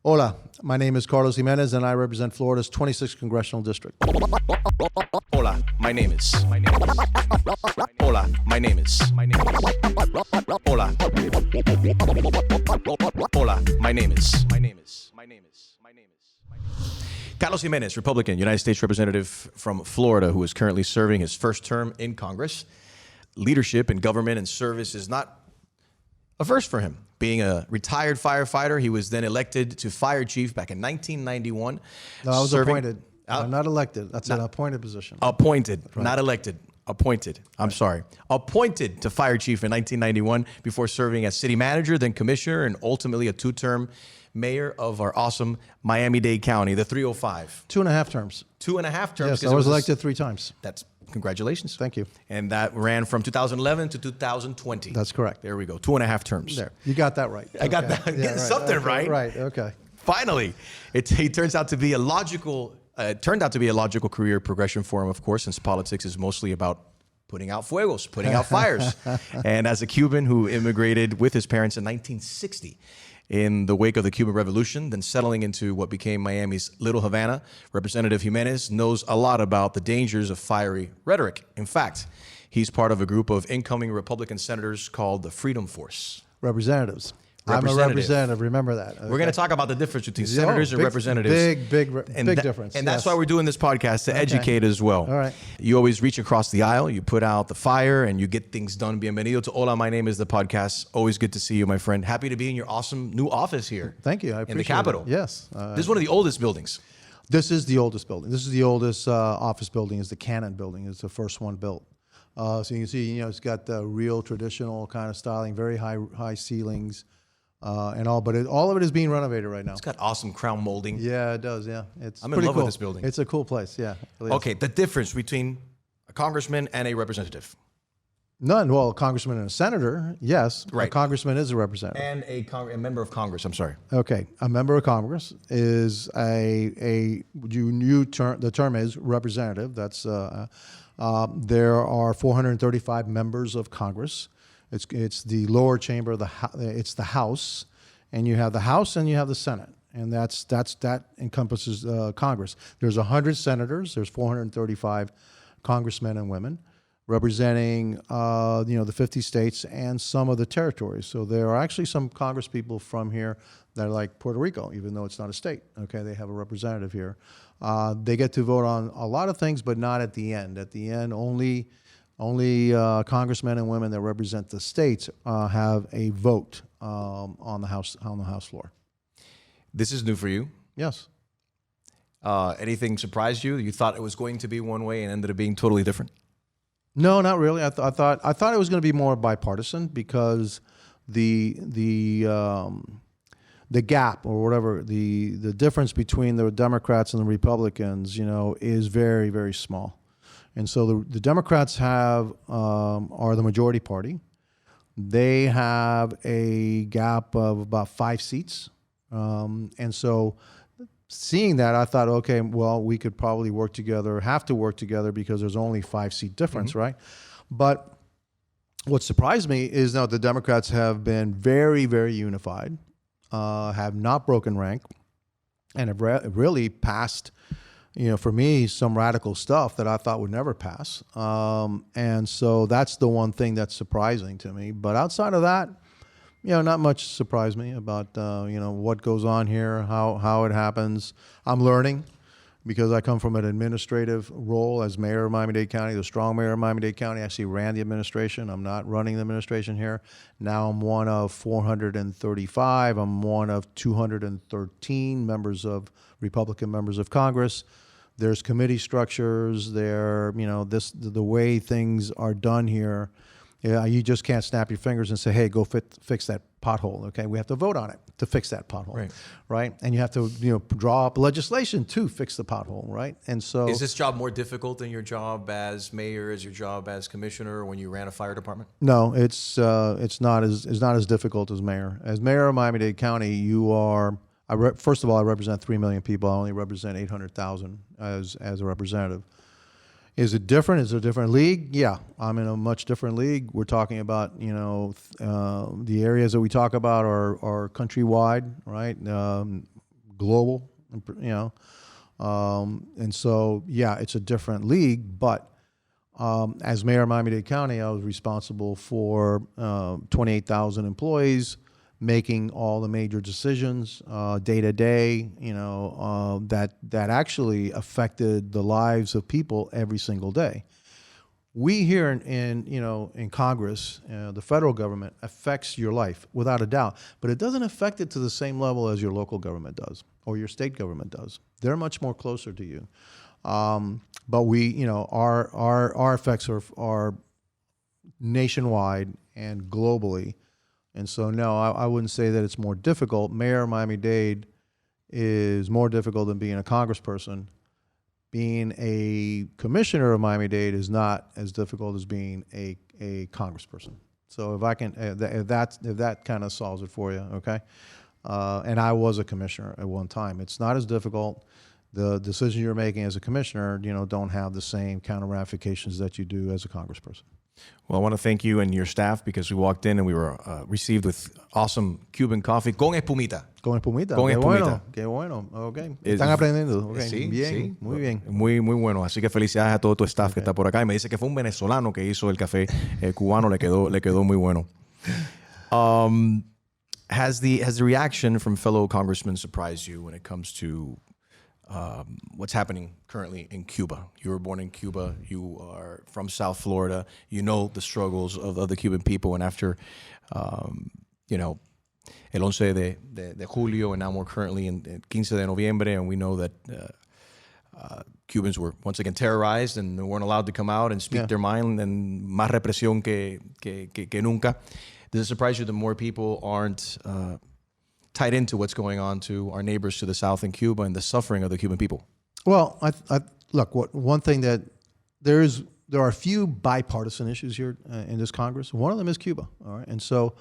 Hola, my name is Carlos Giménez, and I represent Florida's 26th Congressional District. Hola, my name is. Hola, my name is. Hola. Hola, my name is. Carlos Gimenez, Republican, United States Representative from Florida, who is currently serving his first term in Congress. Leadership in government and service is not a first for him. Being a retired firefighter, he was then elected to fire chief back in 1991. No, I was appointed. I'm not elected. That's an appointed position. Appointed, right. Not elected. Appointed. I'm sorry. Appointed to fire chief in 1991 before serving as city manager, then commissioner, and ultimately a two-term mayor of our awesome Miami-Dade County, the 305. 2.5 terms. 2.5 terms. Yes, I was elected 3 times. That's congratulations. Thank you. And that ran from 2011 to 2020. That's correct. There we go. 2.5 terms. There. You got that right. I got that. Yeah, right. Something okay, right. Right. Okay. Finally, it turns out to be a logical. Turned out to be a logical career progression for him, of course, since politics is mostly about putting out fuegos, putting out fires. And as a Cuban who immigrated with his parents in 1960 in the wake of the Cuban Revolution, then settling into what became Miami's Little Havana, Representative Gimenez knows a lot about the dangers of fiery rhetoric. In fact, he's part of a group of incoming Republican senators called the Freedom Force. Representatives. I'm a representative. Remember that. Okay. We're going to talk about the difference between senators and representatives. Big difference. And that's why we're doing this podcast, to educate as well. All right. You always reach across the aisle. You put out the fire and you get things done. Bienvenido to Hola, my name is the podcast. Always good to see you, my friend. Happy to be in your awesome new office here. Thank you. I appreciate in the Capitol. It. Yes. This is one of the oldest buildings. This is the oldest building. This is the oldest office building. Is the Cannon building. It's the first one built. So you can see, it's got the real traditional kind of styling, very high ceilings. And all, but all of it is being renovated right now. It's got awesome crown molding. Yeah, it does. Yeah, I'm in love with this building. It's a cool place. Yeah. Really okay, the difference between a congressman and a representative. None. Well, a congressman and a senator, yes. Right. A congressman is a representative. And a member of Congress. I'm sorry. Okay, a member of Congress is the term is representative. That's there are 435 members of Congress. It's the lower chamber of it's the House, and you have the House and you have the Senate, and that encompasses Congress. There's 100 senators. There's 435 congressmen and women representing the 50 states and some of the territories. So there are actually some Congress people from here that are like Puerto Rico, even though it's not a state. Okay, they have a representative here. They get to vote on a lot of things, but not at the end. At the end, only congressmen and women that represent the states have a vote on the House floor. This is new for you. Yes. Anything surprised you? You thought it was going to be one way and ended up being totally different? No, not really. I thought it was going to be more bipartisan because the gap or whatever the difference between the Democrats and the Republicans, is very, very small. And so the Democrats are the majority party. They have a gap of about 5 seats. And so seeing that, I thought, okay, well, we could probably have to work together because there's only 5-seat difference, right? But what surprised me is now the Democrats have been very, very unified, have not broken rank, and have really passed for me, some radical stuff that I thought would never pass. And so that's the one thing that's surprising to me. But outside of that, not much surprised me about, what goes on here, how it happens. I'm learning because I come from an administrative role as mayor of Miami-Dade County. The strong mayor of Miami-Dade County actually ran the administration. I'm not running the administration here. Now I'm one of 435. I'm one of 213 Republican members of Congress. There's committee structures. The way things are done here. Yeah, you just can't snap your fingers and say, "Hey, go fix that pothole." Okay, we have to vote on it to fix that pothole, right? And you have to, draw up legislation to fix the pothole, right? And so, is this job more difficult than your job as mayor, as your job as commissioner when you ran a fire department? No, it's not as difficult as mayor. As mayor of Miami-Dade County, you are. First of all, I represent 3 million people. I only represent 800,000 as a representative. Is it different? Is it a different league? Yeah, I'm in a much different league. We're talking about, the areas that we talk about are countrywide, right? global, and so, yeah, it's a different league. But as mayor of Miami-Dade County, I was responsible for 28,000 employees, making all the major decisions day to day, that actually affected the lives of people every single day. We here in Congress, the federal government affects your life without a doubt, but it doesn't affect it to the same level as your local government does or your state government does. They're much more closer to you. But we, our effects are nationwide and globally. And so, no, I wouldn't say that it's more difficult. Mayor of Miami-Dade is more difficult than being a congressperson. Being a commissioner of Miami-Dade is not as difficult as being a congressperson. So if I can, if that kind of solves it for you, okay? And I was a commissioner at one time. It's not as difficult. The decisions you're making as a commissioner, don't have the same kind of ramifications that you do as a congressperson. Well, I want to thank you and your staff because we walked in and we were received with awesome Cuban coffee con espumita. Con espumita. Con qué espumita. Bueno, qué bueno. Okay. Están aprendiendo. Okay. Sí, bien, sí. Muy bien. Muy bueno. Así que felicidades a todo tu staff que está por acá. Y me dice que fue un venezolano que hizo el café cubano. Le quedó muy bueno. Has the reaction from fellow congressmen surprised you when it comes to what's happening currently in Cuba? You were born in Cuba. You are from South Florida. You know the struggles of the Cuban people. And after, el 11 de julio, and now we're currently in 15 de noviembre, and we know that Cubans were once again terrorized and they weren't allowed to come out and speak their mind, and más represión que nunca. Does it surprise you that more people aren't tied into what's going on to our neighbors to the south in Cuba and the suffering of the Cuban people? Well, look, one thing that there are a few bipartisan issues here in this Congress. One of them is Cuba, all right? And so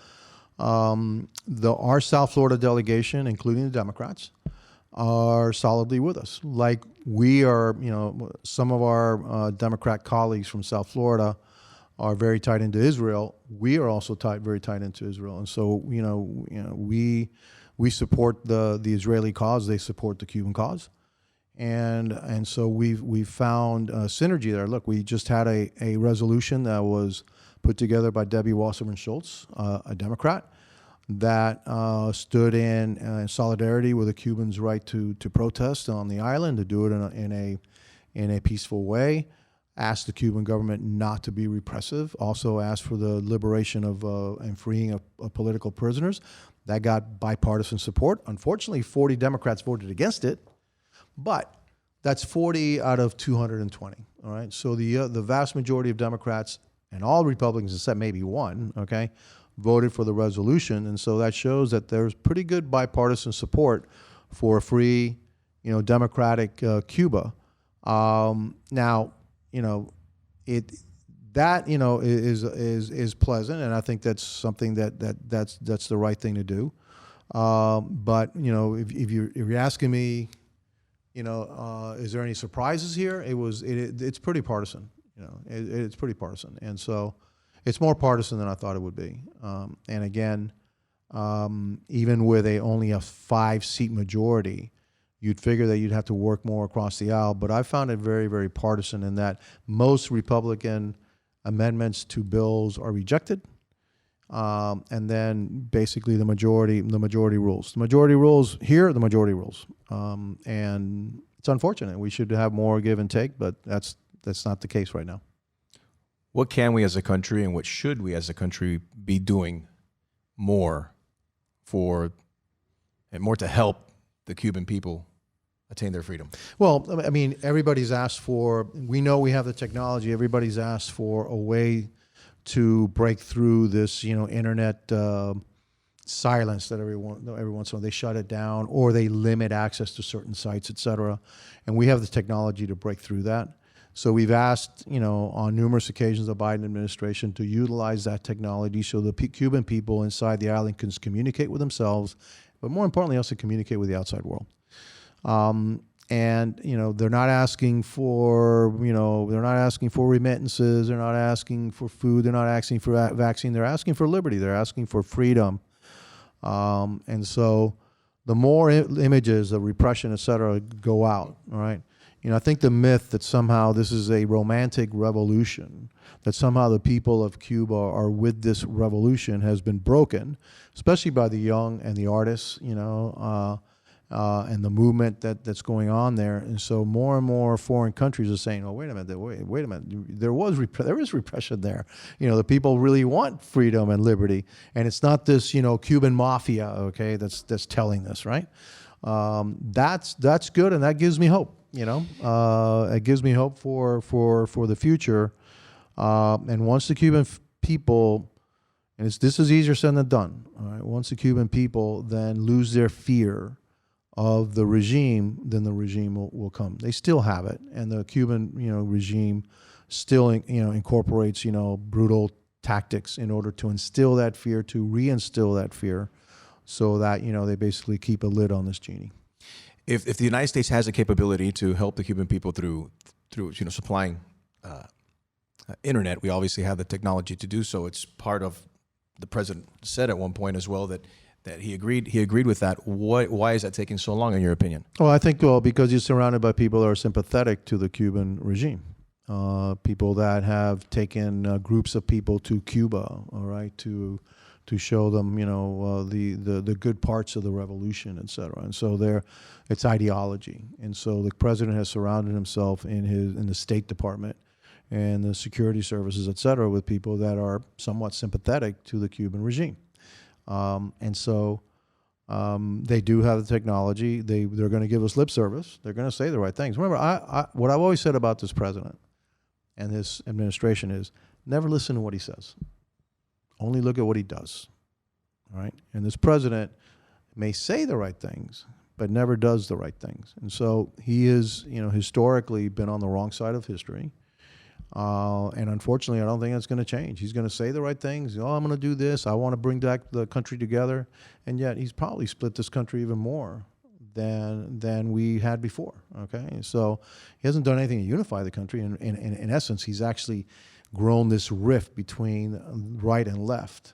our South Florida delegation, including the Democrats, are solidly with us. Like we are, some of our Democrat colleagues from South Florida are very tied into Israel. We are also very tied into Israel. And so, we support the Israeli cause. They support the Cuban cause. And so we've found synergy there. Look, we just had a resolution that was put together by Debbie Wasserman Schultz, a Democrat, that stood in solidarity with the Cubans' right to protest on the island, to do it in a peaceful way. Asked the Cuban government not to be repressive. Also asked for the liberation of and freeing of political prisoners. That got bipartisan support. Unfortunately, 40 Democrats voted against it. But that's 40 out of 220, all right? So the vast majority of Democrats and all Republicans, except maybe one, okay, voted for the resolution. And so that shows that there's pretty good bipartisan support for a free, democratic Cuba. Now, is pleasant, and I think that's something that's the right thing to do. But if you're asking me, is there any surprises here? It's pretty partisan. It's pretty partisan, and so it's more partisan than I thought it would be. And again, even with only a 5-seat majority, you'd figure that you'd have to work more across the aisle. But I found it very, very partisan in that most Republican amendments to bills are rejected. And then basically the majority rules. The majority rules here, the majority rules. And it's unfortunate. We should have more give and take, but that's not the case right now. What can we as a country and what should we as a country be doing more to help the Cuban people attain their freedom? Well, I mean, everybody's asked for, we know we have the technology, everybody's asked for a way to break through this, internet silence that every once in a while they shut it down or they limit access to certain sites, et cetera. And we have the technology to break through that. So we've asked, on numerous occasions, the Biden administration to utilize that technology so the Cuban people inside the island can communicate with themselves, but more importantly, also communicate with the outside world. And they're not asking for remittances, they're not asking for food, they're not asking for vaccine, they're asking for liberty, they're asking for freedom. And so the more images of repression, et cetera, go out, all right? You know, I think the myth that somehow this is a romantic revolution, that somehow the people of Cuba are with this revolution has been broken, especially by the young and the artists, you know, and the movement that's going on there. And so more and more foreign countries are saying, oh, wait a minute, wait a minute, there is repression there. You know, the people really want freedom and liberty. And it's not this, you know, Cuban mafia, okay, that's telling this, right? That's good, and that gives me hope. You know, it gives me hope for the future. And once the Cuban people, and this is easier said than done, all right? Once the Cuban people then lose their fear of the regime, then the regime will come. They still have it, and the Cuban, you know, regime still, you know, incorporates, you know, brutal tactics in order to instill that fear, to reinstill that fear, so that, you know, they basically keep a lid on this genie. If the United States has a capability to help the Cuban people through you know, supplying internet, we obviously have the technology to do so. It's part of, the president said at one point as well that he agreed with that. Why is that taking so long, in your opinion? Well, I think, well, because you're surrounded by people that are sympathetic to the Cuban regime, people that have taken groups of people to Cuba, all right, to show them, you know, the good parts of the revolution, et cetera. And so it's ideology. And so the president has surrounded himself in the State Department and the security services, et cetera, with people that are somewhat sympathetic to the Cuban regime. And so they do have the technology. They're going to give us lip service. They're going to say the right things. Remember, what I've always said about this president and this administration is never listen to what he says. Only look at what he does, all right? And this president may say the right things, but never does the right things. And so he is, you know, historically been on the wrong side of history. And unfortunately, I don't think that's going to change. He's going to say the right things. Oh, I'm going to do this. I want to bring back the country together. And yet he's probably split this country even more than we had before, okay? So he hasn't done anything to unify the country. In essence, he's actually grown this rift between right and left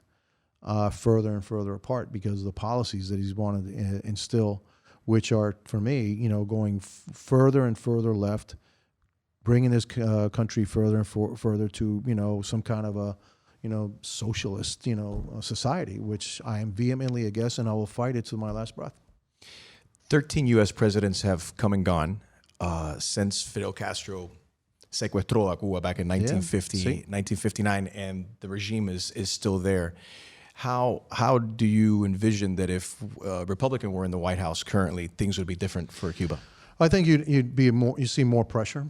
further and further apart because of the policies that he's wanted to instill, which are, for me, you know, going further and further left, bringing this country further and further to, you know, some kind of a, you know, socialist, you know, society, which I am vehemently against, and I will fight it to my last breath. 13 U.S. presidents have come and gone since Fidel Castro secuestró a Cuba back in 1959, and the regime is still there. How do you envision that if a Republican were in the White House currently, things would be different for Cuba? I think you see more pressure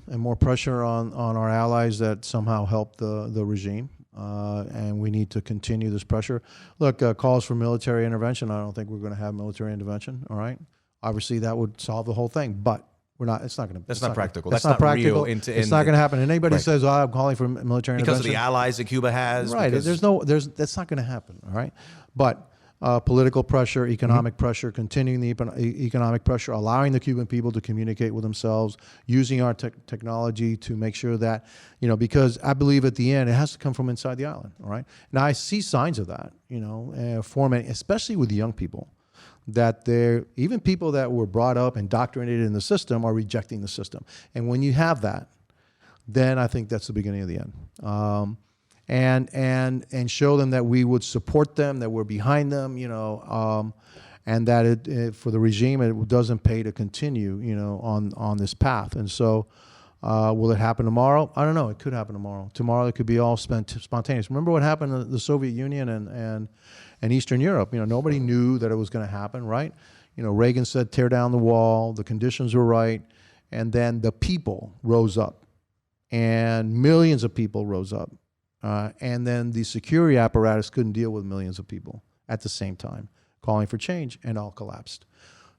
on our allies that somehow help the regime, and we need to continue this pressure. Look, calls for military intervention. I don't think we're going to have military intervention. All right, obviously that would solve the whole thing, but we're not. It's not going to. That's not practical. That's not practical. Real it's not going to happen. And anybody says, "Oh, I'm calling for military intervention," because of the allies that Cuba has. Right. That's not going to happen. All right, but. Political pressure, economic pressure, continuing the economic pressure, allowing the Cuban people to communicate with themselves, using our technology to make sure that, you know, because I believe at the end it has to come from inside the island, all right? Now, I see signs of that, you know, forming, especially with the young people, that even people that were brought up, indoctrinated in the system are rejecting the system. And when you have that, then I think that's the beginning of the end. And show them that we would support them, that we're behind them, you know, and that for the regime it doesn't pay to continue, you know, on this path. And so, will it happen tomorrow? I don't know. It could happen tomorrow. Tomorrow it could be all spontaneous. Remember what happened in the Soviet Union and Eastern Europe? You know, nobody knew that it was going to happen, right? You know, Reagan said, "Tear down the wall." The conditions were right, and then the people rose up, and millions of people rose up. And then the security apparatus couldn't deal with millions of people at the same time, calling for change, and all collapsed.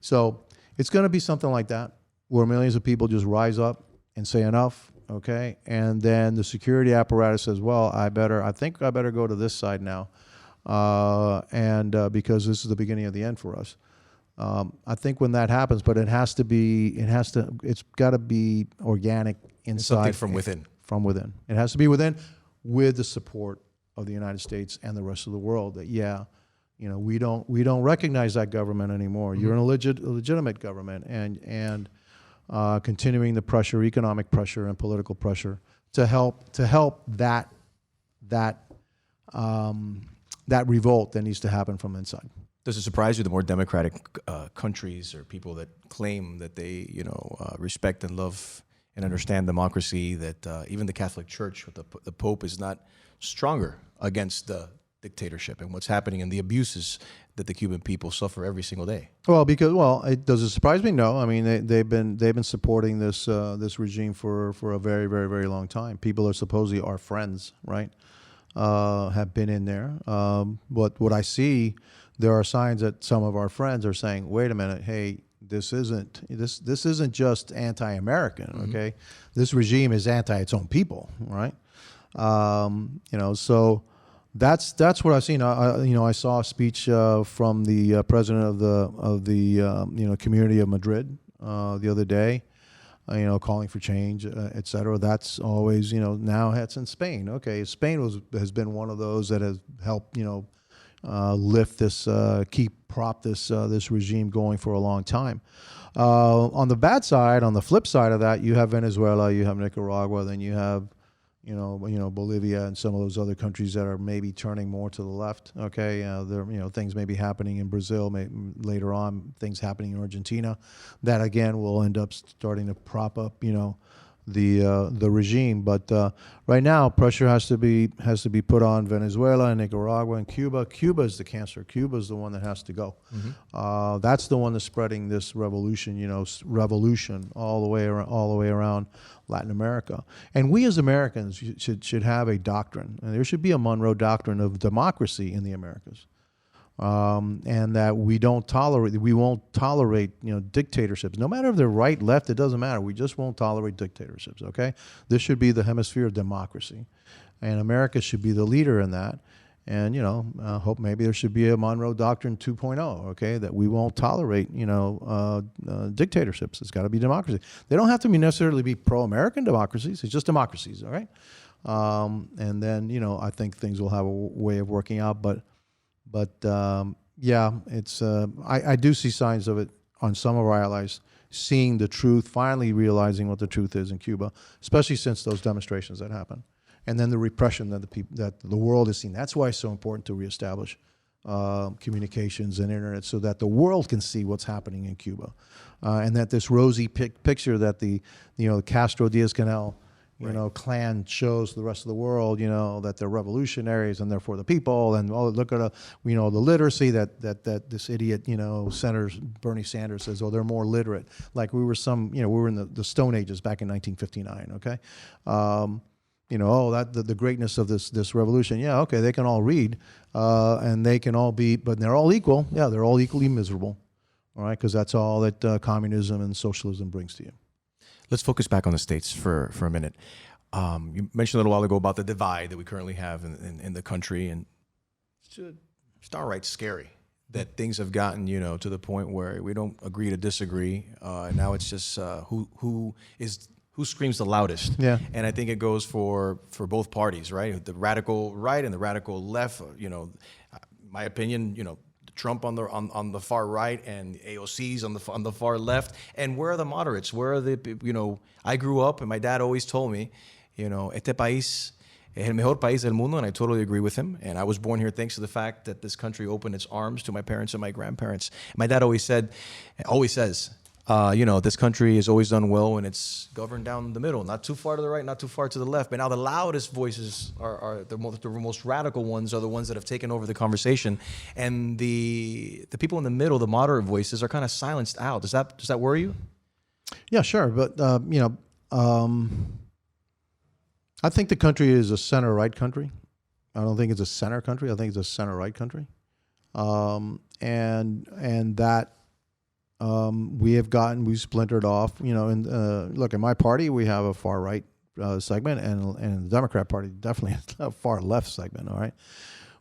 So it's going to be something like that, where millions of people just rise up and say enough, okay? And then the security apparatus says, well, I think I better go to this side now, because this is the beginning of the end for us. I think when that happens, but it's got to be organic inside. Something from within. From within. It has to be within, with the support of the United States and the rest of the world, that, yeah, we don't recognize that government anymore. You're in a legitimate government, and continuing the pressure, economic pressure and political pressure to help that revolt that needs to happen from inside. Does it surprise you the more democratic countries or people that claim that they, respect and love and understand democracy, that even the Catholic Church with the Pope is not stronger against the dictatorship and what's happening and the abuses that the Cuban people suffer every single day? Well, does it surprise me? No. I mean, they've been supporting this regime for a very, very, very long time. People are supposedly our friends, right? Have been in there. But what I see, there are signs that some of our friends are saying, "Wait a minute, hey, this isn't just anti-American, okay? This regime is anti its own people, right? So that's what I've seen. I saw a speech from the president of the community of Madrid the other day, calling for change, et cetera. That's always, now it's in Spain. Okay, Spain has been one of those that has helped, lift this, prop this regime going for a long time. On the bad side, on the flip side of that, you have Venezuela, you have Nicaragua, then you have, Bolivia and some of those other countries that are maybe turning more to the left. Okay, things may be happening in Brazil, later on, things happening in Argentina, that again will end up starting to prop up, the regime. But right now, pressure has to be put on Venezuela and Nicaragua and Cuba. Cuba is the cancer. Cuba is the one that has to go. That's the one that's spreading this revolution, revolution all the way around Latin America. And we as Americans should have a doctrine, and there should be a Monroe Doctrine of democracy in the Americas. And that we won't tolerate, dictatorships. No matter if they're right, left, it doesn't matter. We just won't tolerate dictatorships, okay? This should be the hemisphere of democracy. And America should be the leader in that. And, hope maybe there should be a Monroe Doctrine 2.0, okay, that we won't tolerate, dictatorships. It's got to be democracy. They don't have to necessarily be pro-American democracies. It's just democracies, all right? And then, I think things will have a way of working out. But it's I do see signs of it on some of our allies seeing the truth, finally realizing what the truth is in Cuba, especially since those demonstrations that happened, and then the repression that the world has seen. That's why it's so important to reestablish communications and internet so that the world can see what's happening in Cuba, and that this rosy picture that the Castro Diaz-Canel clan shows the rest of the world, that they're revolutionaries and they're for the people, and look at the literacy that this idiot, Senator Bernie Sanders says, they're more literate. Like we were in the Stone Ages back in 1959, okay? The greatness of this revolution. Yeah, okay, they can all read, and they can all be, but they're all equal. Yeah, they're all equally miserable, all right? Because that's all that communism and socialism brings to you. Let's focus back on the States for a minute. You mentioned a little while ago about the divide that we currently have in the country, and it's downright scary that things have gotten, to the point where we don't agree to disagree. Now it's just who screams the loudest. Yeah. And I think it goes for both parties, right? The radical right and the radical left. My opinion, Trump on the far right and AOC's on the far left. And where are the moderates? Where are the, I grew up and my dad always told me, este país es el mejor país del mundo, and I totally agree with him. And I was born here thanks to the fact that this country opened its arms to my parents and my grandparents. My dad always says, this country has always done well when it's governed down the middle, not too far to the right, not too far to the left. But now the loudest voices are the most radical ones, are the ones that have taken over the conversation, and the people in the middle, the moderate voices, are kind of silenced out. Does that worry you? Yeah, sure, but I think the country is a center-right country. I don't think it's a center country. I think it's a center-right country, and that. We've splintered off, and look, in my party, we have a far right segment, and in the Democrat Party, definitely a far left segment, all right?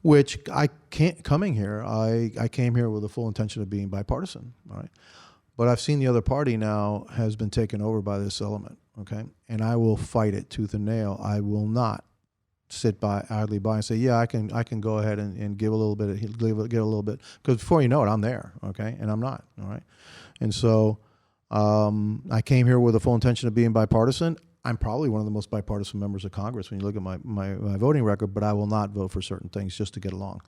Which I came here with the full intention of being bipartisan, all right? But I've seen the other party now has been taken over by this element, okay? And I will fight it tooth and nail. I will not sit by idly by and say, yeah, I can go ahead and give a little bit, give a little bit, because before you know it, I'm there, okay, and I'm not, all right, and so I came here with the full intention of being bipartisan. I'm probably one of the most bipartisan members of Congress when you look at my voting record, but I will not vote for certain things just to get along.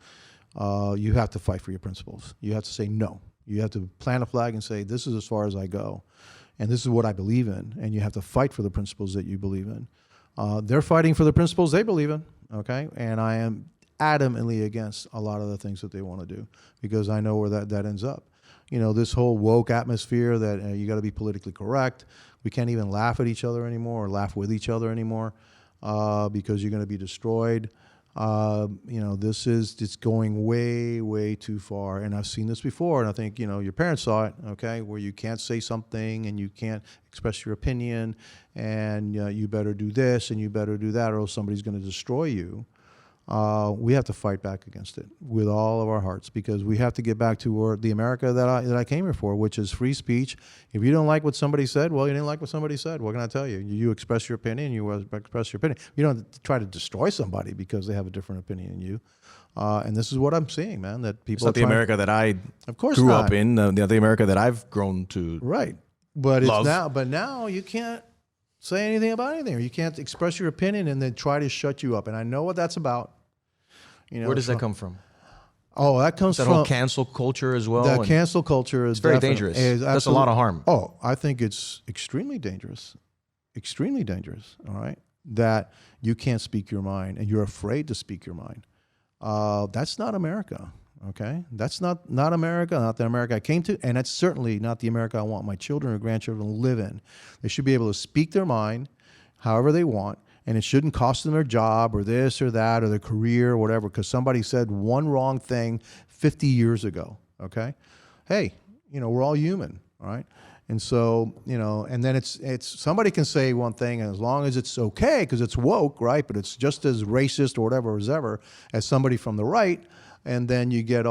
You have to fight for your principles. You have to say no. You have to plant a flag and say, this is as far as I go, and this is what I believe in, and you have to fight for the principles that you believe in. They're fighting for the principles they believe in, okay? And I am adamantly against a lot of the things that they want to do because I know where that ends up. You know, this whole woke atmosphere that you got to be politically correct. We can't even laugh at each other anymore or laugh with each other anymore because you're going to be destroyed. You know, it's going way, way too far. And I've seen this before, and I think, you know, your parents saw it, okay, where you can't say something and you can't express your opinion and you better do this and you better do that or else somebody's going to destroy you. We have to fight back against it with all of our hearts because we have to get back to the America that I came here for, which is free speech. If you don't like what somebody said, well, you didn't like what somebody said. What can I tell you? You express your opinion, you express your opinion. You don't try to destroy somebody because they have a different opinion than you. And this is what I'm seeing, man, that people It's not the America that I grew up in, the America that I've grown to right. But love. Now you can't say anything about anything, or you can't express your opinion and then try to shut you up. And I know what that's about. You know, where does that come from? Oh, that comes from that whole cancel culture as well. That cancel culture is very dangerous. That's a lot of harm. Oh, I think it's extremely dangerous. Extremely dangerous. All right, that you can't speak your mind and you're afraid to speak your mind. That's not America. Okay, that's not America. Not the America I came to, and that's certainly not the America I want my children or grandchildren to live in. They should be able to speak their mind, however they want. And it shouldn't cost them their job or this or that or their career or whatever because somebody said one wrong thing 50 years ago, okay? Hey, you know, we're all human, all right? And so, you know, and then it's somebody can say one thing and as long as it's okay because it's woke, right? But it's just as racist or whatever as ever as somebody from the right, and then you get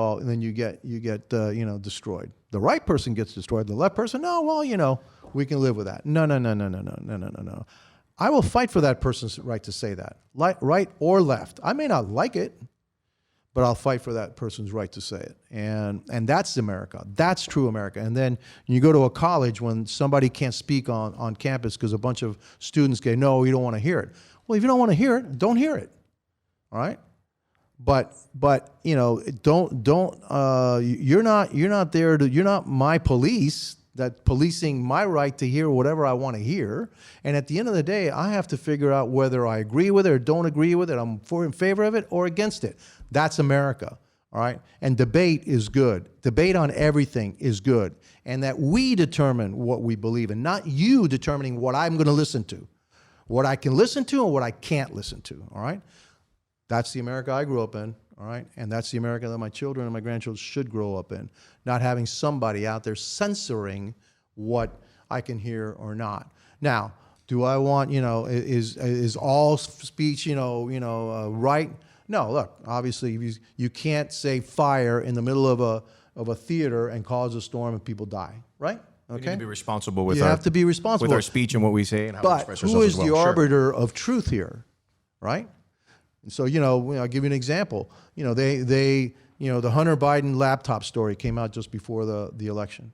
destroyed. The right person gets destroyed. The left person, no, well, you know, we can live with that. No. I will fight for that person's right to say that, right or left. I may not like it, but I'll fight for that person's right to say it. And that's America. That's true America. And then you go to a college when somebody can't speak on campus because a bunch of students say, no, you don't want to hear it. Well, if you don't want to hear it, don't hear it. All right? But you know, you're not my police. That policing my right to hear whatever I want to hear. And at the end of the day, I have to figure out whether I agree with it or don't agree with it. I'm in favor of it or against it. That's America, all right? And debate is good. Debate on everything is good. And that we determine what we believe in, not you determining what I'm going to listen to, what I can listen to and what I can't listen to, all right? That's the America I grew up in. All right, and that's the America that my children and my grandchildren should grow up in, not having somebody out there censoring what I can hear or not. Now, do I want, you know, is all speech, right? No, look, obviously you can't say fire in the middle of a theater and cause a storm and people die, right? Okay. We need to be responsible with have to be responsible with our speech and what we say and how we express ourselves. But who is as well. the arbiter of truth here, right? So, I'll give you an example. The Hunter Biden laptop story came out just before the election.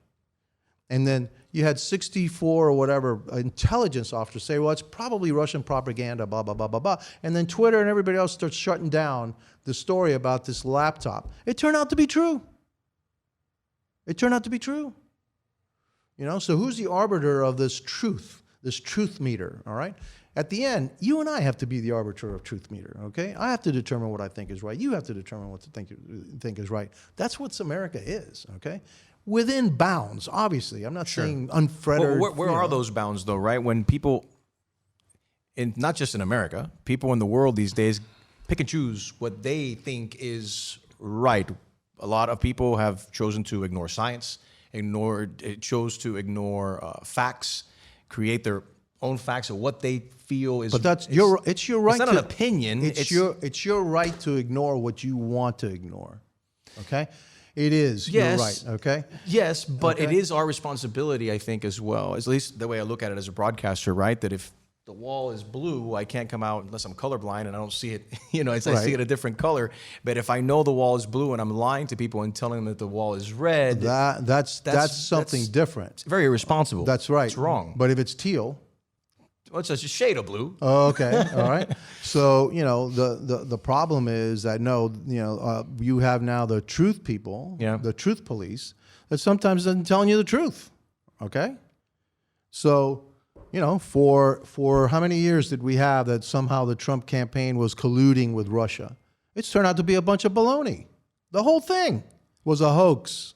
And then you had 64 or whatever intelligence officers say, well, it's probably Russian propaganda, blah, blah, blah, blah, blah. And then Twitter and everybody else starts shutting down the story about this laptop. It turned out to be true. So who's the arbiter of this truth meter, all right? At the end, you and I have to be the arbiter of truth meter, okay? I have to determine what I think is right. You have to determine what to think is right. That's what America is, okay? Within bounds, obviously. I'm not saying unfettered. Well, where are those bounds, though, right? When people, not just in America, people in the world these days pick and choose what they think is right. A lot of people have chosen to ignore science, chose to ignore facts, create their own facts of what they feel is. But it's your right. It's not an opinion. It's your right to ignore what you want to ignore. Okay, it is your right. Okay. Yes, but it is our responsibility, I think, as well. At least the way I look at it as a broadcaster, right? That if the wall is blue, I can't come out unless I'm colorblind and I don't see it, I Right. see it a different color. But if I know the wall is blue and I'm lying to people and telling them that the wall is red, That's something different. it's very irresponsible. That's right. It's wrong. But if it's teal, Well, it's just a shade of blue. oh, okay, all right. So the problem is that you have now the truth people, Yeah. the truth police, that sometimes isn't telling you the truth. Okay, so for how many years did we have that somehow the Trump campaign was colluding with Russia? It's turned out to be a bunch of baloney. The whole thing was a hoax.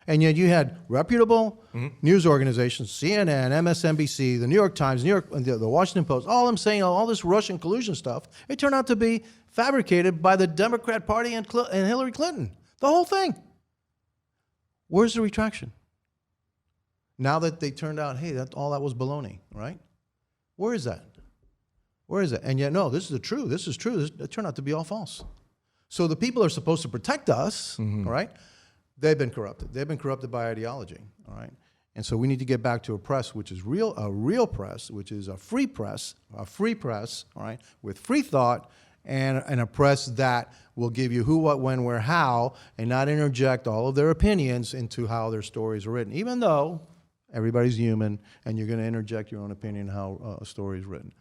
And yet you had reputable news organizations, CNN, MSNBC, the New York Times, the Washington Post, all of them saying all this Russian collusion stuff. It turned out to be fabricated by the Democrat Party and Hillary Clinton. The whole thing. Where's the retraction? Now that they turned out, hey, all that was baloney, right? Where is that? Where is it? And yet, no, this is the truth. This is true. It turned out to be all false. So the people are supposed to protect us, all right? They've been corrupted. They've been corrupted by ideology, all right? And so we need to get back to a press which is a real press, which is a free press, all right, with free thought, and a press that will give you who, what, when, where, how, and not interject all of their opinions into how their stories are written, even though everybody's human and you're going to interject your own opinion how a story is written.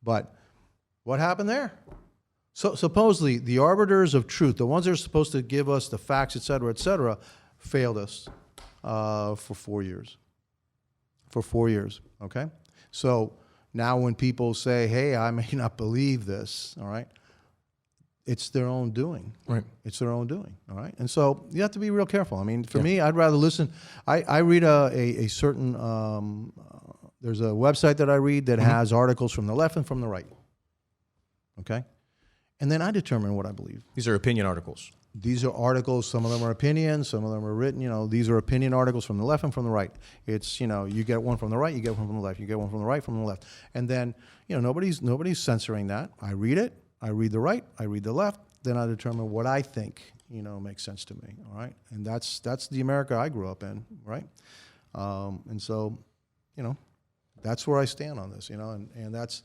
But what happened there? So supposedly, the arbiters of truth, the ones that are supposed to give us the facts, et cetera, failed us for 4 years. For 4 years, okay? So now when people say, hey, I may not believe this, all right, it's their own doing. Right. It's their own doing, all right? And so you have to be real careful. I mean, for me, I'd rather listen. I read a certain, there's a website that I read that has articles from the left and from the right, okay? And then I determine what I believe. These are opinion articles. These are articles, some of them are opinions, some of them are written, these are opinion articles from the left and from the right. It's, you get one from the right, you get one from the left, you get one from the right, from the left. And then, nobody's censoring that. I read it, I read the right, I read the left, then I determine what I think, makes sense to me, all right? And that's the America I grew up in, right? And so, that's where I stand on this, and that's,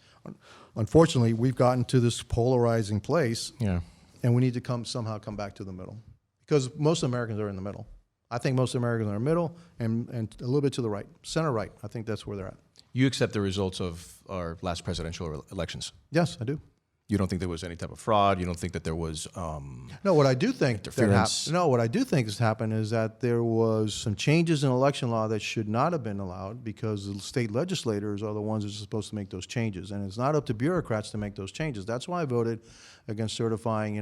unfortunately, we've gotten to this polarizing place. Yeah. And we need to somehow come back to the middle, because most Americans are in the middle. I think most Americans are in the middle and a little bit to the right, center right. I think that's where they're at. You accept the results of our last presidential elections? Yes, I do. You don't think there was any type of fraud? You don't think that there was No, what I do think interference? what I do think has happened is that there was some changes in election law that should not have been allowed, because the state legislators are the ones that are supposed to make those changes, and it's not up to bureaucrats to make those changes. That's why I voted against certifying,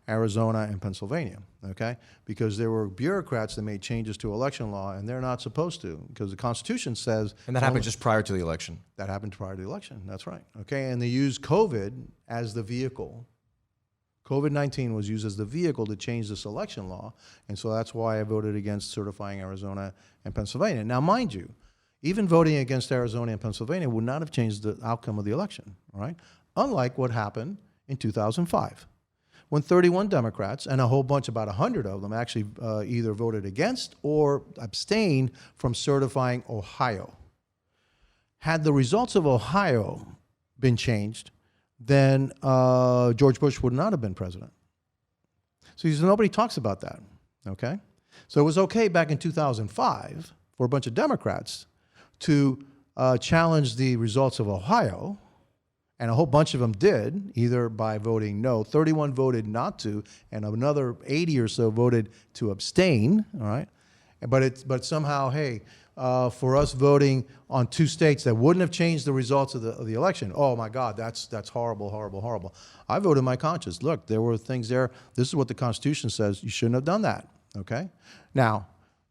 Arizona and Pennsylvania, okay? Because there were bureaucrats that made changes to election law, and they're not supposed to, because the Constitution says... And that happened just prior to the election? That happened prior to the election, that's right, okay? And they used COVID as the vehicle. COVID-19 was used as the vehicle to change this election law, and so that's why I voted against certifying Arizona and Pennsylvania. Now, mind you, even voting against Arizona and Pennsylvania would not have changed the outcome of the election, all right? Unlike what happened in 2005. When 31 Democrats, and a whole bunch, about 100 of them, actually either voted against or abstained from certifying Ohio. Had the results of Ohio been changed, then George Bush would not have been president. So nobody talks about that, okay? So it was okay back in 2005 for a bunch of Democrats to challenge the results of Ohio, and a whole bunch of them did, either by voting no. 31 voted not to, and another 80 or so voted to abstain, all right? But somehow, hey, for us voting on two states that wouldn't have changed the results of the election, oh my God, that's horrible, horrible, horrible. I voted my conscience. Look, there were things there. This is what the Constitution says. You shouldn't have done that, okay? Now,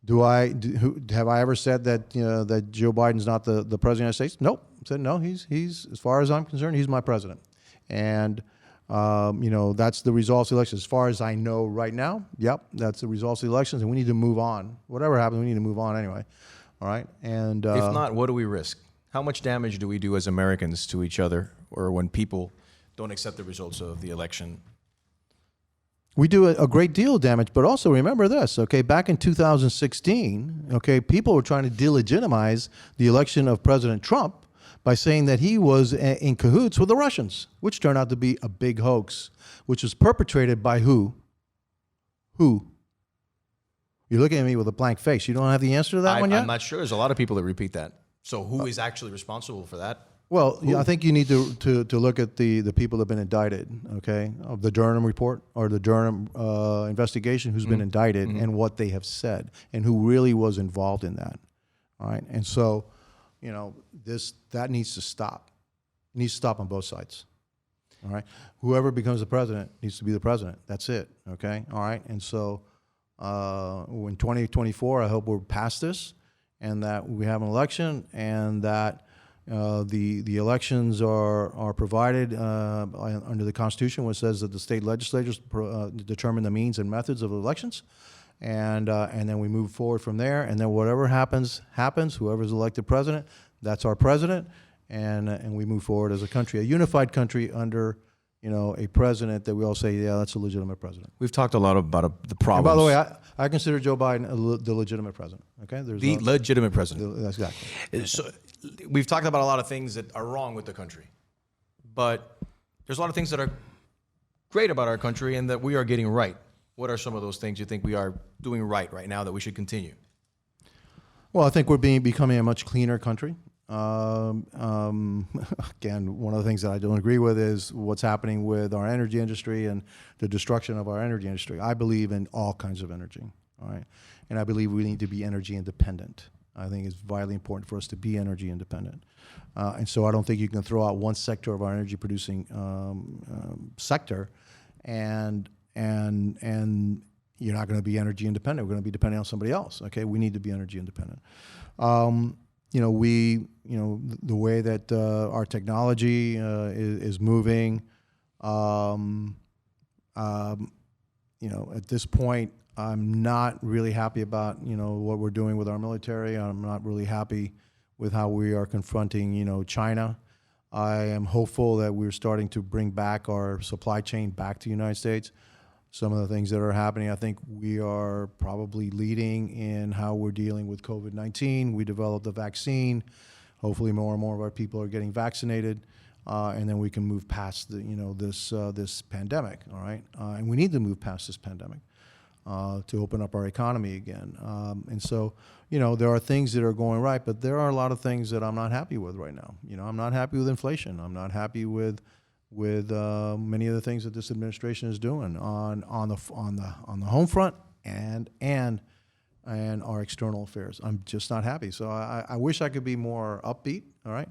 have I ever said that that Joe Biden's not the president of the United States? Nope. I said no. He's as far as I'm concerned, he's my president, and that's the results of the election. As far as I know right now, yep, that's the results of the elections, and we need to move on. Whatever happens, we need to move on anyway. All right, and if not, what do we risk? How much damage do we do as Americans to each other, or when people don't accept the results of the election? We do a great deal of damage, but also remember this, okay? Back in 2016, okay, people were trying to delegitimize the election of President Trump by saying that he was in cahoots with the Russians, which turned out to be a big hoax, which was perpetrated by who? Who? You're looking at me with a blank face. You don't have the answer to that one yet? I'm not sure. There's a lot of people that repeat that. So who is actually responsible for that? Well, yeah, I think you need to look at the people that have been indicted, okay, of the Durham report or the Durham investigation, who's been indicted and what they have said and who really was involved in that, all right? And so, you know, that needs to stop. It needs to stop on both sides, all right? Whoever becomes the president needs to be the president. That's it, okay, all right? And so in 2024, I hope we're past this and that we have an election and that the elections are provided under the Constitution, which says that the state legislatures determine the means and methods of elections, and then we move forward from there. And then whatever happens. Whoever's elected president, that's our president, and we move forward as a country, a unified country under a president that we all say, yeah, that's a legitimate president. We've talked a lot about the problems. And by the way, I consider Joe Biden the legitimate president. Okay, the legitimate president. That's exactly. So we've talked about a lot of things that are wrong with the country, but there's a lot of things that are great about our country and that we are getting right. What are some of those things you think we are doing right now that we should continue? Well, I think we're becoming a much cleaner country. Again, one of the things that I don't agree with is what's happening with our energy industry and the destruction of our energy industry. I believe in all kinds of energy, all right? And I believe we need to be energy independent. I think it's vitally important for us to be energy independent. And so I don't think you can throw out one sector of our energy producing sector and you're not going to be energy independent. We're going to be depending on somebody else, okay? We need to be energy independent. The way that our technology is moving, at this point, I'm not really happy about, what we're doing with our military. I'm not really happy with how we are confronting, China. I am hopeful that we're starting to bring back our supply chain back to the United States. Some of the things that are happening, I think we are probably leading in how we're dealing with COVID-19. We developed a vaccine. Hopefully more and more of our people are getting vaccinated, and then we can move past this pandemic, all right? And we need to move past this pandemic to open up our economy again. And so, there are things that are going right, but there are a lot of things that I'm not happy with right now. I'm not happy with inflation. I'm not happy with many of the things that this administration is doing on the home front and our external affairs. I'm just not happy. So I wish I could be more upbeat, all right?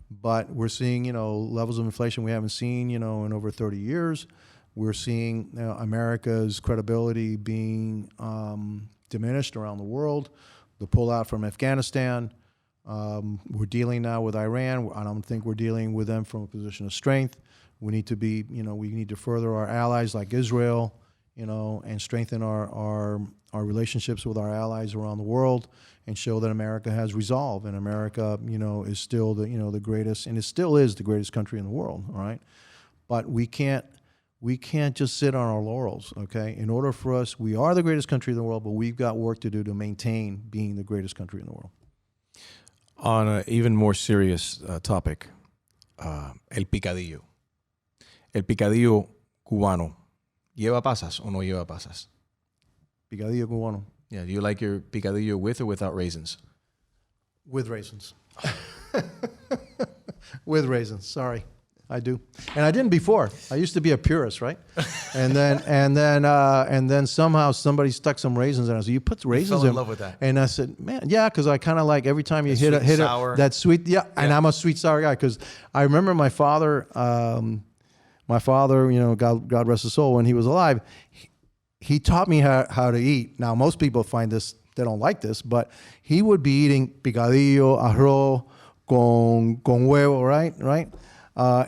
But we're seeing, levels of inflation we haven't seen, in over 30 years. We're seeing America's credibility being diminished around the world. The pullout from Afghanistan. We're dealing now with Iran. I don't think we're dealing with them from a position of strength. We need to be, we need to further our allies like Israel, and strengthen our relationships with our allies around the world and show that America has resolve and America, is still the greatest, and it still is the greatest country in the world, all right? But we can't just sit on our laurels, okay? In order for us, we are the greatest country in the world, but we've got work to do to maintain being the greatest country in the world. On an even more serious topic, el picadillo. El picadillo cubano, ¿lleva pasas o no lleva pasas? Picadillo cubano. Yeah, do you like your picadillo with or without raisins? With raisins. With raisins, sorry. I do. And I didn't before. I used to be a purist, right? And then somehow somebody stuck some raisins in. I said, "You put raisins in?" I fell in love with that. And I said, "Man, yeah," because I kind of like every time you hit that sweet, yeah. And I'm a sweet sour guy because I remember my father, God rest his soul, when he was alive, he taught me how to eat. Now most people find this, they don't like this, but he would be eating picadillo, arroz con huevo, right?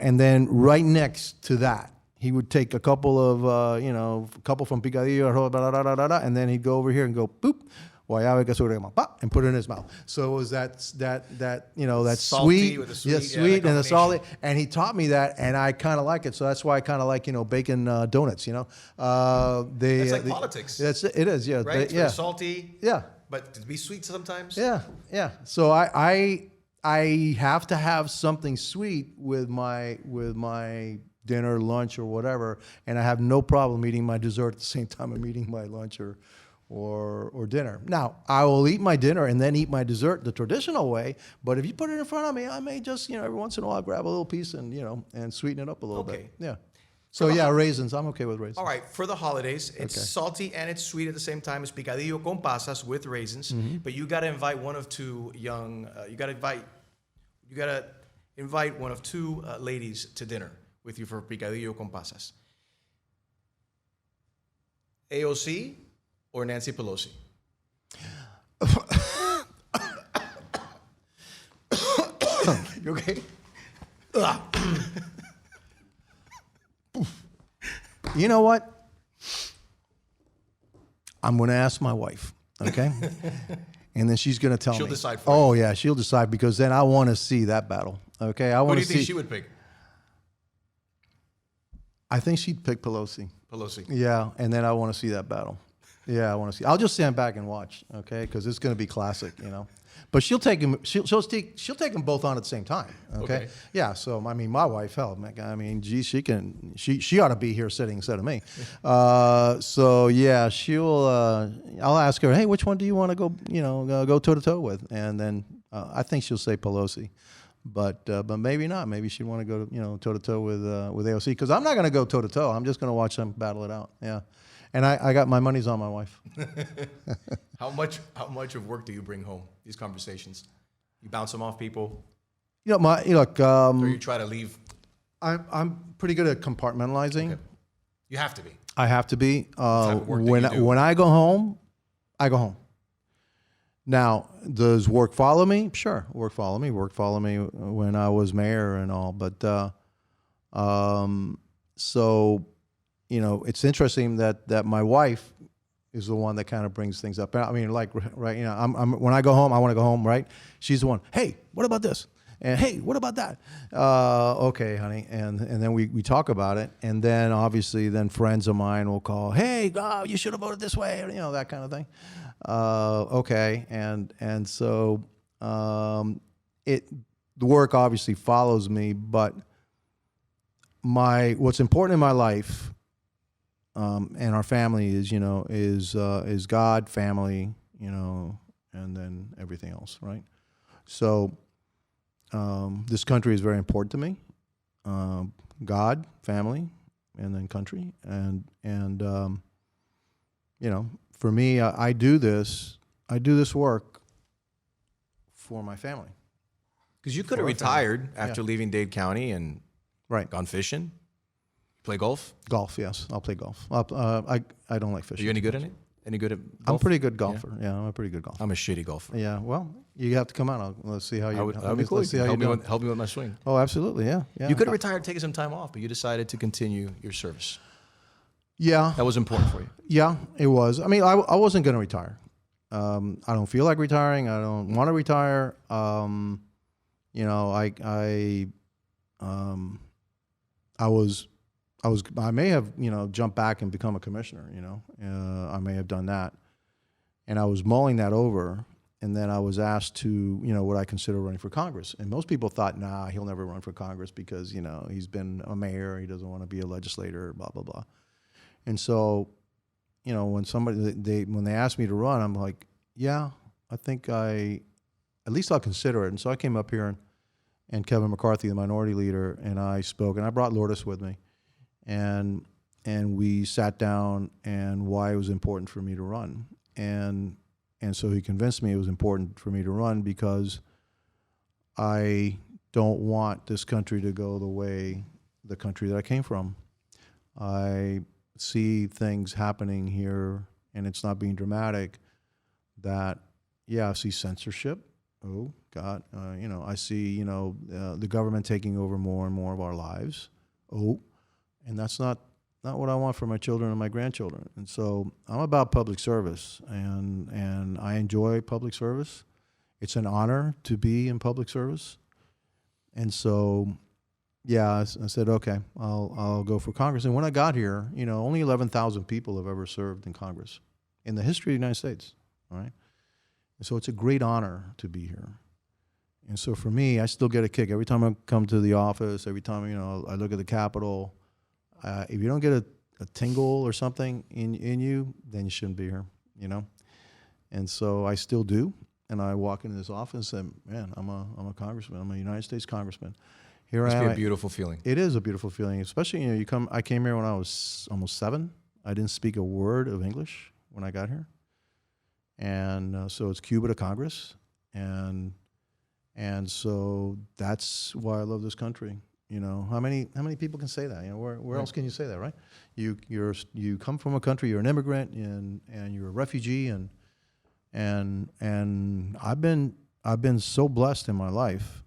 And then right next to that, he would take a couple of, a couple from picadillo, arroz, and then he'd go over here and go, boop, guayaba queso pop, and put it in his mouth. So it was that salty sweet, with the sweet, yeah, yeah, sweet and the salty, and he taught me that, and I kind of like it. So that's why I kind of like, bacon donuts. It's like politics. It is, yeah. Right? It's yeah. salty. Yeah. But to be sweet sometimes. Yeah. So I I have to have something sweet with my dinner, lunch, or whatever, and I have no problem eating my dessert at the same time I'm eating my lunch or dinner. Now, I will eat my dinner and then eat my dessert the traditional way, but if you put it in front of me, I may just, every once in a while grab a little piece and, and sweeten it up a little bit. Yeah. So yeah, raisins. I'm okay with raisins. All right, for the holidays, it's salty and it's sweet at the same time. It's picadillo con pasas with raisins, but you got to invite one of two young. You got to invite one of two ladies to dinner with you for picadillo con pasas. AOC or Nancy Pelosi? You okay? You know what? I'm going to ask my wife, okay? And then she's going to tell me. She'll decide for you. Oh, yeah, she'll decide because then I want to see that battle, okay? I Who want do to you think see. she would pick? I think she'd pick Pelosi. Pelosi. Yeah, and then I want to see that battle. Yeah, I want to see. I'll just stand back and watch, okay? Because it's going to be classic, But she'll take them. She'll take them both on at the same time. Okay. Yeah. So I mean, my wife, hell, I mean, gee, she ought to be here sitting instead of me. So yeah, I'll ask her, hey, which one do you want to go? Go toe to toe with, and then I think she'll say Pelosi, but maybe not. Maybe she'd want to go toe to toe with AOC because I'm not going to go toe to toe. I'm just going to watch them battle it out. Yeah. And I got my money's on my wife. How much of work do you bring home? These conversations, you bounce them off people. Or you try to leave. I'm pretty good at compartmentalizing. Okay. You have to be. I have to be. Type of work that you do. When I go home, I go home. Now, does work follow me? Sure, work follow me. Work follow me when I was mayor and all. But so. It's interesting that my wife is the one that kind of brings things up. I mean, like, right, when I go home, I want to go home, right? She's the one, hey, what about this? And hey, what about that? Okay, honey. And then we talk about it. And then obviously then friends of mine will call, hey, you should have voted this way, or, that kind of thing. Okay. And so the work obviously follows me, but what's important in my life and our family is God, family, and then everything else, right? So this country is very important to me. God, family, and then country, and for me, I do this work for my family. Because you could have retired after leaving Dade County and gone fishing. Play golf? Golf, yes. I'll play golf. I don't like fishing. Are you any good at it? Any good at golf? I'm a pretty good golfer. Yeah, I'm a pretty good golfer. I'm a shitty golfer. Yeah, well, you have to come out. Let's see how you. That'd be cool. Let's see how you do. Help me with my swing. Oh, absolutely. Yeah. You could have retired, taken some time off, but you decided to continue your service. Yeah. That was important for you. Yeah, it was. I mean, I wasn't going to retire. I don't feel like retiring. I don't want to retire. I may have, jumped back and become a commissioner, I may have done that. And I was mulling that over, and then I was asked to, would I consider running for Congress? And most people thought, nah, he'll never run for Congress because, he's been a mayor, he doesn't want to be a legislator, blah, blah, blah. And so, when they asked me to run, I'm like, yeah, I think at least I'll consider it. And so I came up here and Kevin McCarthy, the minority leader, and I spoke, and I brought Lourdes with me. And we sat down and why it was important for me to run. And so he convinced me it was important for me to run because I don't want this country to go the country that I came from. I see things happening here, and it's not being dramatic, that, I see censorship. Oh, God. I see, the government taking over more and more of our lives. Oh, and that's not what I want for my children and my grandchildren. And so I'm about public service, and I enjoy public service. It's an honor to be in public service. And so, I said, okay, I'll go for Congress. And when I got here, only 11,000 people have ever served in Congress in the history of the United States, all right? And so it's a great honor to be here. And so for me, I still get a kick every time I come to the office. Every time I look at the Capitol. If you don't get a tingle or something in you, then you shouldn't be here. And so I still do. And I walk into this office and, man, I'm a congressman. I'm a United States congressman. Here I am. Must be a beautiful feeling. It is a beautiful feeling, especially I came here when I was almost 7. I didn't speak a word of English when I got here, and so it's Cuba to Congress, and so that's why I love this country. How many people can say that? Where else can you say that, right? You come from a country, you're an immigrant, and you're a refugee, and I've been so blessed in my life.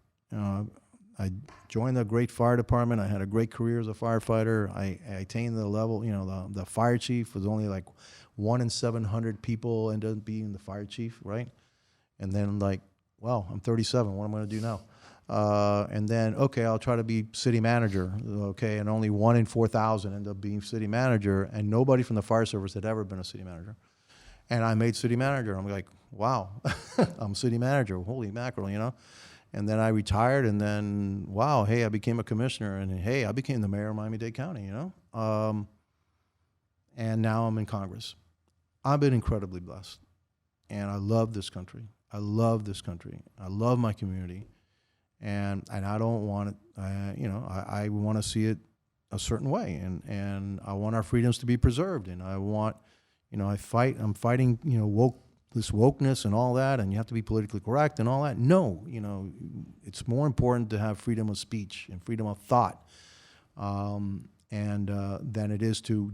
I joined the great fire department. I had a great career as a firefighter. I attained the level, the fire chief was only like 1 in 700 people ended up being the fire chief, right? And then I'm 37. What am I going to do now? And then, okay, I'll try to be city manager, okay? And only 1 in 4,000 ended up being city manager, and nobody from the fire service had ever been a city manager. And I made city manager. I'm like, wow, I'm city manager. Holy mackerel, And then I retired, and then, wow, hey, I became a commissioner, and hey, I became the mayor of Miami-Dade County, and now I'm in Congress. I've been incredibly blessed, and I love this country. I love this country. I love my community, and I don't want it, I want to see it a certain way, and I want our freedoms to be preserved, and I want, I'm fighting, this wokeness and all that, and you have to be politically correct and all that. No, it's more important to have freedom of speech and freedom of thought, than it is to,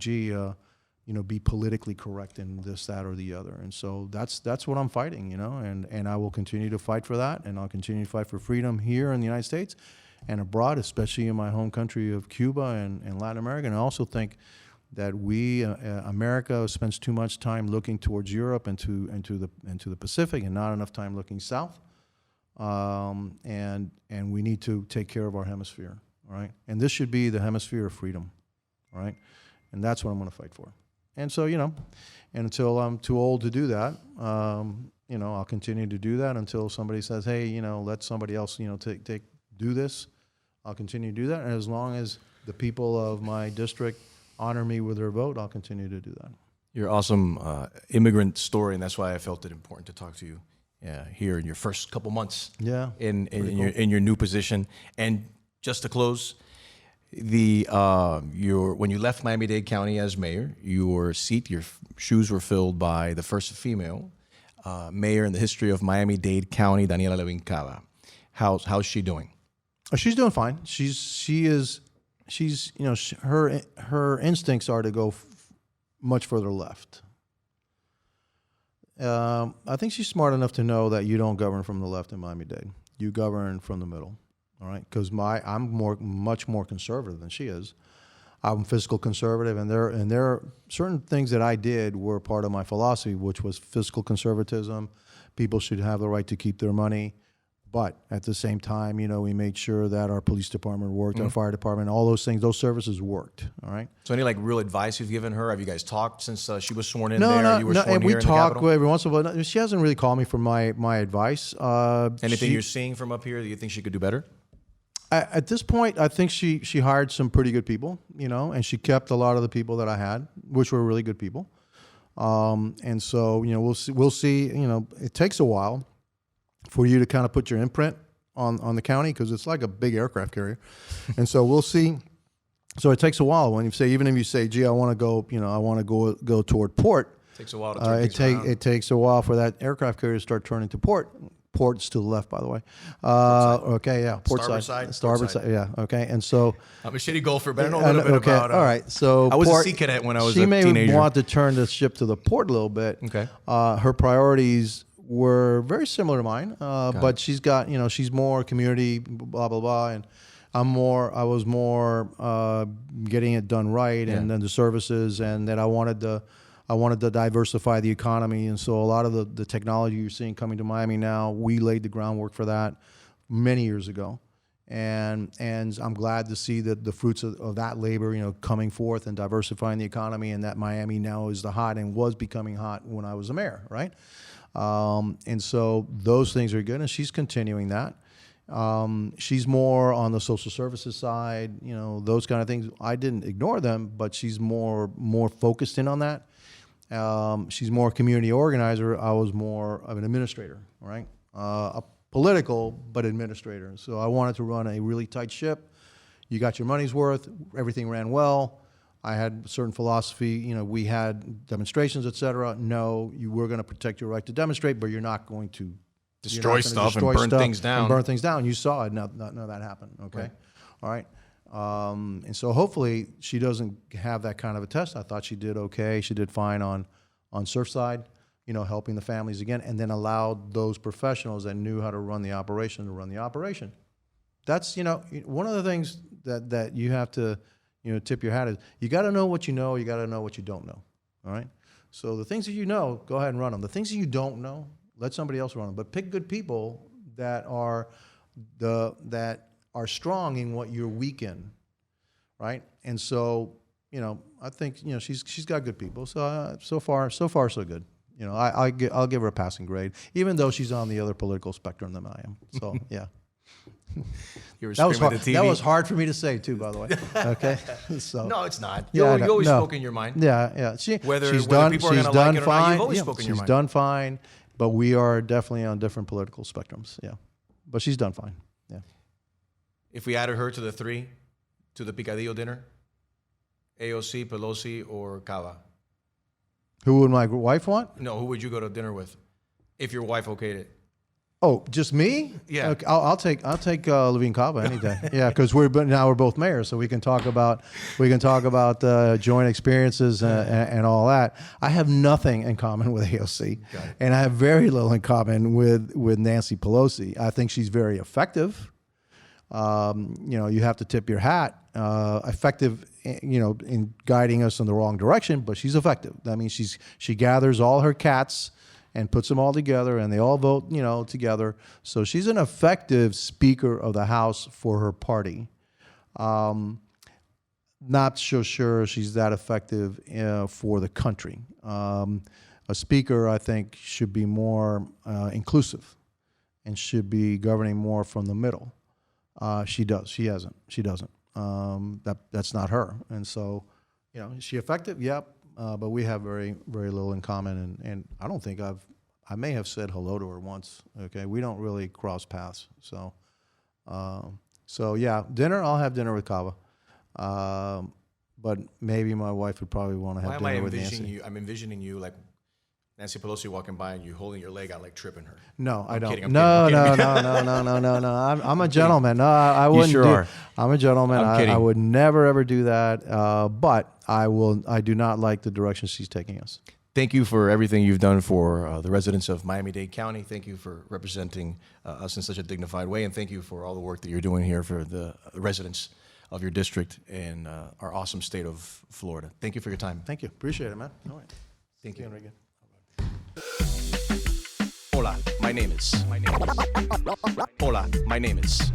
be politically correct in this, that, or the other. And so that's what I'm fighting, and I will continue to fight for that, and I'll continue to fight for freedom here in the United States and abroad, especially in my home country of Cuba and Latin America. And I also think that America spends too much time looking towards Europe and to the Pacific, and not enough time looking south. And we need to take care of our hemisphere, all right? And this should be the hemisphere of freedom, all right? And that's what I'm going to fight for. And so, and until I'm too old to do that, I'll continue to do that until somebody says, hey, let somebody else, do this. I'll continue to do that, and as long as the people of my district honor me with their vote, I'll continue to do that. Your awesome immigrant story, and that's why I felt it important to talk to you here in your first couple months. Yeah, in your new position. And just to close, when you left Miami-Dade County as mayor, your shoes were filled by the first female mayor in the history of Miami-Dade County, Daniela. How's she doing? She's doing fine. Her instincts are to go much further left. I think she's smart enough to know that you don't govern from the left in Miami-Dade. You govern from the middle, all right? Because I'm much more conservative than she is. I'm fiscal conservative, and there are certain things that I did were part of my philosophy, which was fiscal conservatism. People should have the right to keep their money. But at the same time, we made sure that our police department worked, our fire department, all those things, those services worked. All right. So any real advice you've given her? Have you guys talked since she was sworn in No, there? You were sworn and we here in the talk Capitol? every once in a while. She hasn't really called me for my advice. Anything you're seeing from up here that you think she could do better? At this point, I think she hired some pretty good people, and she kept a lot of the people that I had, which were really good people. And so, we'll see. It takes a while for you to kind of put your imprint on the county, because it's like a big aircraft carrier. And so we'll see. So it takes a while when even if you say, gee, I want to go toward port. It takes a while to turn things around. It takes a while for that aircraft carrier to start turning to port. Port's to the left, by the way. Okay, yeah. Port side. Starboard side. Yeah, okay. And so I'm a shitty golfer, but I know a little bit about all right. So I was a sea cadet when I was a teenager. She may want to turn the ship to the port a little bit. Okay. Her priorities were very similar to mine, but she's got, she's more community, blah, blah, blah, and I was more getting it done right, and then the services, and that I wanted to diversify the economy, and so a lot of the technology you're seeing coming to Miami now, we laid the groundwork for that many years ago, and I'm glad to see that the fruits of that labor, coming forth and diversifying the economy, and that Miami now is the hot and was becoming hot when I was the mayor, right? And so those things are good, and she's continuing that. She's more on the social services side, those kind of things. I didn't ignore them, but she's more focused in on that. She's more a community organizer. I was more of an administrator, right? A political, but administrator. So I wanted to run a really tight ship. You got your money's worth. Everything ran well. I had a certain philosophy. We had demonstrations, et cetera. No, you were going to protect your right to demonstrate, but you're not going to destroy stuff and burn things down. And burn things down. You saw it. None of that happened. Okay, all right. And so hopefully she doesn't have that kind of a test. I thought she did okay. She did fine on Surfside, helping the families again, and then allowed those professionals that knew how to run the operation to run the operation. That's one of the things that you have to tip your hat is you got to know what you know. You got to know what you don't know. All right. So the things that you know, go ahead and run them. The things that you don't know, let somebody else run them. But pick good people that are strong in what you're weak in, right? And so, I think she's got good people. So so far so good. I'll give her a passing grade, even though she's on the other political spectrum than I am. So yeah. That was hard for me to say too, by the way. Okay. So no, it's not. Yeah, you always spoke in your mind. Yeah. Whether she's people are done going to like it or fine. not, you've always spoken your mind. She's done fine, but we are definitely on different political spectrums. Yeah, but she's done fine. Yeah. If we added her to the three, to the Picadillo dinner, AOC, Pelosi, or Cava? Who would my wife want? No, who would you go to dinner with, if your wife okayed it? Oh, just me? Yeah. Okay, I'll take Levine Cava any day. Yeah, because we're both mayors, so we can talk about joint experiences and all that. I have nothing in common with AOC, and I have very little in common with Nancy Pelosi. I think she's very effective. You have to tip your hat. Effective, in guiding us in the wrong direction, but she's effective. That means she gathers all her cats and puts them all together, and they all vote, together. So she's an effective Speaker of the House for her party. Not so sure she's that effective for the country. A Speaker, I think, should be more inclusive and should be governing more from the middle. She does. She hasn't. She doesn't. That's not her. And so, is she effective? Yep. But we have very, very little in common, and I don't think I may have said hello to her once. Okay, we don't really cross paths. So, yeah, dinner. I'll have dinner with Cava, but maybe my wife would probably want to have dinner with Nancy. I'm envisioning you like Nancy Pelosi walking by and you holding your leg out, like tripping her. No, I don't. Kidding, No. I'm a gentleman. No, I wouldn't. You sure are. I'm a gentleman. I'm kidding. I would never ever do that. But I do not like the direction she's taking us. Thank you for everything you've done for the residents of Miami-Dade County. Thank you for representing us in such a dignified way, and thank you for all the work that you're doing here for the residents of your district and our awesome state of Florida. Thank you for your time. Thank you. Appreciate it, man. All right. Thank you. Enrique. Hola, my name is. Hola, my name is.